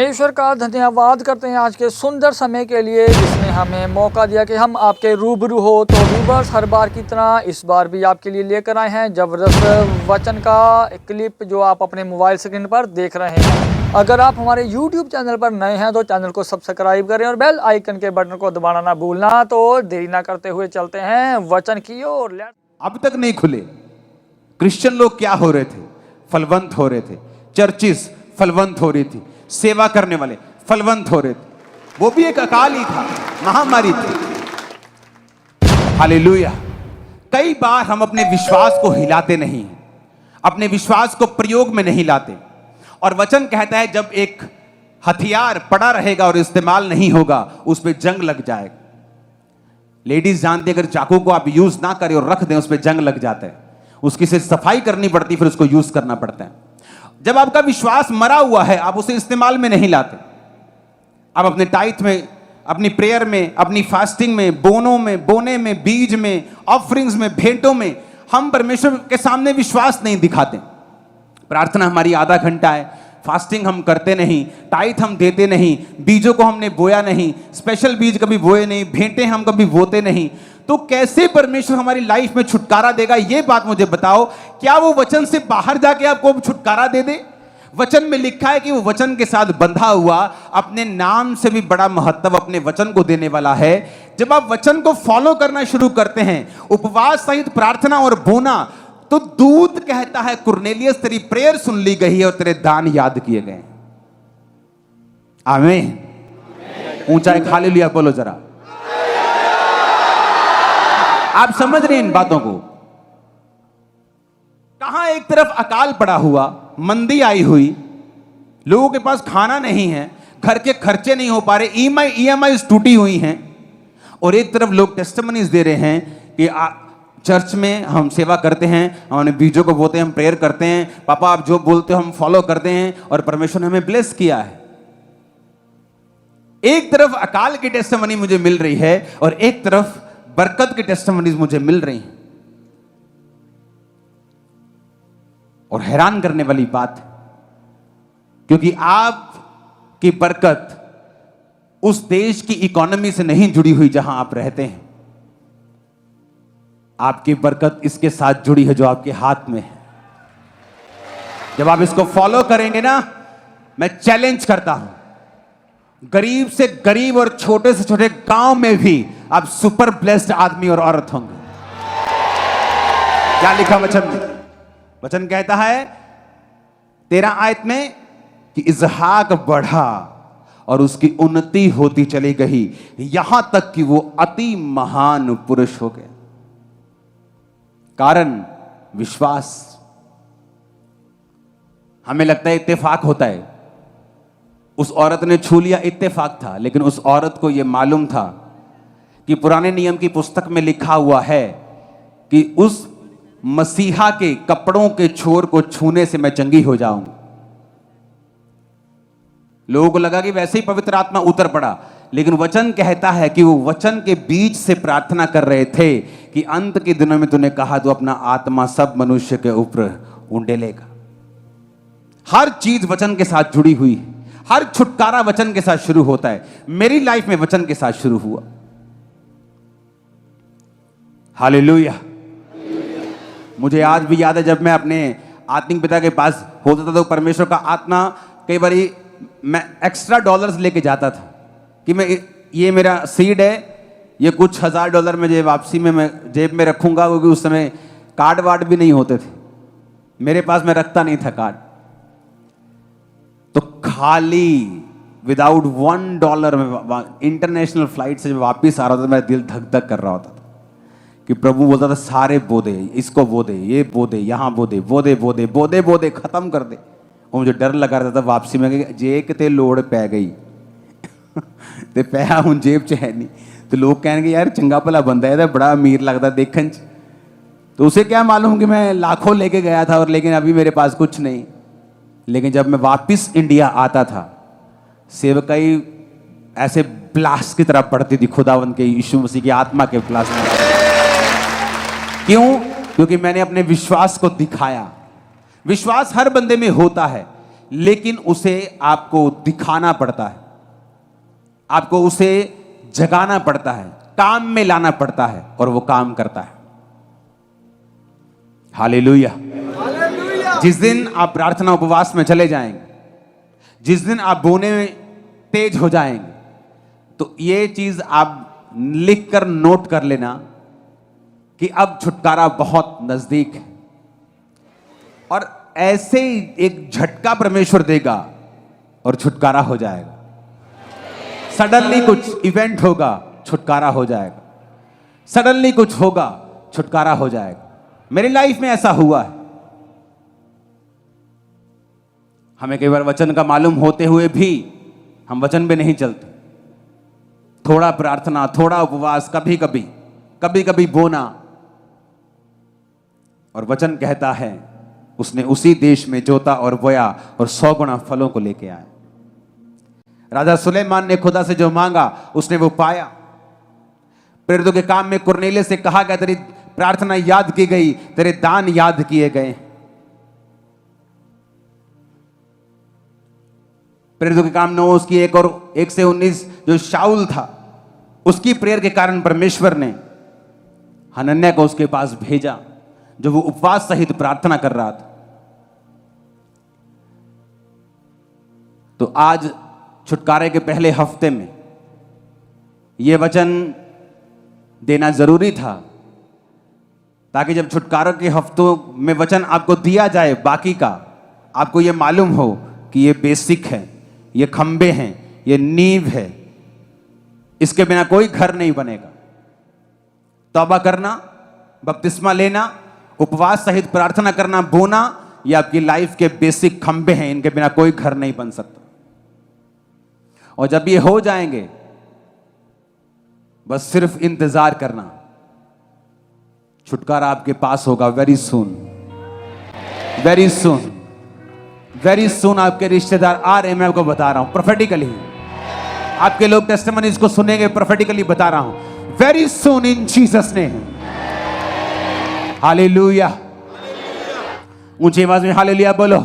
ईश्वर का धन्यवाद करते हैं आज के सुंदर समय के लिए जिसने हमें मौका दिया कि हम आपके रूबरू हो। तो व्यूवर्स, हर बार की तरह इस बार भी आपके लिए लेकर आए हैं ज़बरदस्त वचन का क्लिप जो आप अपने मोबाइल स्क्रीन पर देख रहे हैं। अगर आप हमारे YouTube चैनल पर नए हैं तो चैनल को सब्सक्राइब करें और बेल आइकन के बटन को दबाना ना भूलना। तो देरी ना करते हुए चलते हैं वचन की ओर। अब तक नहीं खुले। क्रिश्चियन लोग क्या हो रहे थे? फलवंत हो रहे थे। चर्चिस फलवंत हो रही थी। सेवा करने वाले फलवंत हो रहे थे। वो भी एक अकाल ही था, महामारी थी। हालेलुया। कई बार हम अपने विश्वास को हिलाते नहीं हैं, अपने विश्वास को प्रयोग में नहीं लाते। और वचन कहता है जब एक हथियार पड़ा रहेगा और इस्तेमाल नहीं होगा, उस पर जंग लग जाएगा। लेडीज जानती है, अगर चाकू को आप यूज ना करें और रख दें, उस पर जंग लग जाता है। उसकी से सफाई करनी पड़ती, फिर उसको यूज करना पड़ता है। जब आपका विश्वास मरा हुआ है, आप उसे इस्तेमाल में नहीं लाते। आप अपने टाइट में, अपनी प्रेयर में, अपनी फास्टिंग में, बोने में, बीज में, ऑफरिंग्स में, भेंटों में हम परमेश्वर के सामने विश्वास नहीं दिखाते। प्रार्थना हमारी आधा घंटा है, फास्टिंग हम करते नहीं, टाइट हम देते नहीं, बीजों को हमने बोया नहीं, स्पेशल बीज कभी बोए नहीं, भेंटें हम कभी बोते नहीं। तो कैसे परमेश्वर हमारी लाइफ में छुटकारा देगा? ये बात मुझे बताओ। क्या वो वचन से बाहर जाके आपको छुटकारा दे दे? वचन में लिखा है कि वो वचन के साथ बंधा हुआ अपने नाम से भी बड़ा महत्व अपने वचन को देने वाला है। जब आप वचन को फॉलो करना शुरू करते हैं, उपवास सहित प्रार्थना और बोना, तो दूत कहता है कुरनेलियस तेरी प्रेयर सुन ली गई है और तेरे दान याद किए गए। आमीन। ऊंचा एक हालेलुया बोलो जरा। आप समझ रहे हैं इन बातों को? कहां एक तरफ अकाल पड़ा हुआ, मंदी आई हुई, लोगों के पास खाना नहीं है, घर के खर्चे नहीं हो पा रहे, ईएमआई टूटी हुई हैं, और एक तरफ लोग टेस्टिमनीज दे रहे हैं कि चर्च में हम सेवा करते हैं, हमने बीजों को बोते हैं, हम प्रेयर करते हैं, पापा आप जो बोलते हो हम फॉलो करते हैं और परमेश्वर ने हमें ब्लेस किया है। एक तरफ अकाल की टेस्टिमनी मुझे मिल रही है और एक तरफ बरकत की टेस्टिमनीज मुझे मिल रही हैं। और हैरान करने वाली बात, क्योंकि आपकी बरकत उस देश की इकोनॉमी से नहीं जुड़ी हुई जहां आप रहते हैं। आपकी बरकत इसके साथ जुड़ी है जो आपके हाथ में है। जब आप इसको फॉलो करेंगे ना, मैं चैलेंज करता हूं, गरीब से गरीब और छोटे से छोटे गांव में भी आप सुपर ब्लेस्ड आदमी और औरत होंगे। क्या लिखा वचन में? वचन कहता है 13 आयत में कि इसहाक बढ़ा और उसकी उन्नति होती चली गई, यहां तक कि वो अति महान पुरुष हो गए। कारण विश्वास। हमें लगता है इत्तेफाक होता है, उस औरत ने छू लिया, इत्तेफाक था। लेकिन उस औरत को यह मालूम था कि पुराने नियम की पुस्तक में लिखा हुआ है कि उस मसीहा के कपड़ों के छोर को छूने से मैं चंगी हो जाऊंगी। लोगों को लगा कि वैसे ही पवित्र आत्मा उतर पड़ा, लेकिन वचन कहता है कि वो वचन के बीच से प्रार्थना कर रहे थे कि अंत के दिनों में तूने कहा तो अपना आत्मा सब मनुष्य के ऊपर उंडेलेगा। हर चीज वचन के साथ जुड़ी हुई है, हर छुटकारा वचन के साथ शुरू होता है। मेरी लाइफ में वचन के साथ शुरू हुआ। हालेलुया। मुझे आज भी याद है जब मैं अपने आत्मिक पिता के पास होता था तो परमेश्वर का आत्मा, कई बार मैं एक्स्ट्रा डॉलर्स लेके जाता था कि मैं ये मेरा सीड है, ये कुछ $1000 में वापसी में मैं जेब में रखूंगा, क्योंकि उस समय कार्ड वार्ड भी नहीं होते थे मेरे पास, मैं रखता नहीं था कार्ड। तो खाली विदाउट $1 में इंटरनेशनल फ्लाइट से जब वापिस आ रहा था, मेरा दिल धक धक कर रहा होता था कि प्रभु बोलता था सारे बो दे, इसको बो दे, ये बो दे, यहां बो दे, बो दे बो दे बो दे बो दे, खत्म कर दे। और मुझे डर लगा रहता था वापसी में कि जे किते लोड़ पै गई ते पैसा हुण जेब च है नहीं, तो लोग कहेंगे यार चंगा भला बंदा है, बड़ा अमीर लगता देखने च। तो उसे क्या मालूम कि मैं लाखों लेके गया था और लेकिन अभी मेरे पास कुछ नहीं। लेकिन जब मैं वापस इंडिया आता था, सेवकाई ऐसे ब्लास्ट की तरह पड़ती थी, खुदावंद के यीशु मसीह की आत्मा के ब्लास्ट में। क्यों? क्योंकि मैंने अपने विश्वास को दिखाया। विश्वास हर बंदे में होता है, लेकिन उसे आपको दिखाना पड़ता है, आपको उसे जगाना पड़ता है, काम में लाना पड़ता है, और वो काम करता है। हालेलुया। जिस दिन आप प्रार्थना उपवास में चले जाएंगे, जिस दिन आप बोने में तेज हो जाएंगे, तो ये चीज आप लिख कर नोट कर लेना कि अब छुटकारा बहुत नजदीक है। और ऐसे ही एक झटका परमेश्वर देगा और छुटकारा हो जाएगा। सडनली कुछ इवेंट होगा, छुटकारा हो जाएगा। सडनली कुछ होगा, छुटकारा हो जाएगा। मेरी लाइफ में ऐसा हुआ है। हमें कई बार वचन का मालूम होते हुए भी हम वचन पे नहीं चलते। थोड़ा प्रार्थना, थोड़ा उपवास, कभी कभी बोना, और वचन कहता है उसने उसी देश में जोता और बोया और 100 गुना फलों को लेके आया। राजा सुलेमान ने खुदा से जो मांगा उसने वो पाया। प्रेरितों के काम में कुरनेलियस से कहा गया, तेरी प्रार्थना याद की गई, तेरे दान याद किए गए। प्रेरितों के काम 9 उसकी 1 और 1 से 19 जो शाऊल था, उसकी प्रेयर के कारण परमेश्वर ने हनन्याह को उसके पास भेजा, जो वो उपवास सहित प्रार्थना कर रहा था। तो आज छुटकारे के पहले हफ्ते में यह वचन देना जरूरी था, ताकि जब छुटकारे के हफ्तों में वचन आपको दिया जाए, बाकी का आपको यह मालूम हो कि यह बेसिक है, ये खंबे हैं, ये नींव है, इसके बिना कोई घर नहीं बनेगा। तौबा करना, बपतिस्मा लेना, उपवास सहित प्रार्थना करना, बोना, ये आपकी लाइफ के बेसिक खंबे हैं, इनके बिना कोई घर नहीं बन सकता। और जब ये हो जाएंगे, बस सिर्फ इंतजार करना, छुटकारा आपके पास होगा। Very soon, very soon, very soon आपके रिश्तेदार आ रहे हैं। मैं आपको बता रहा हूं प्रोफेटिकली, आपके लोग टेस्टिमनीज को सुनेंगे, प्रोफेटिकली बता रहा हूं। वेरी सून इन जीसस नेम। हालेलुया। ऊंची आवाज में हालेलुया बोलो।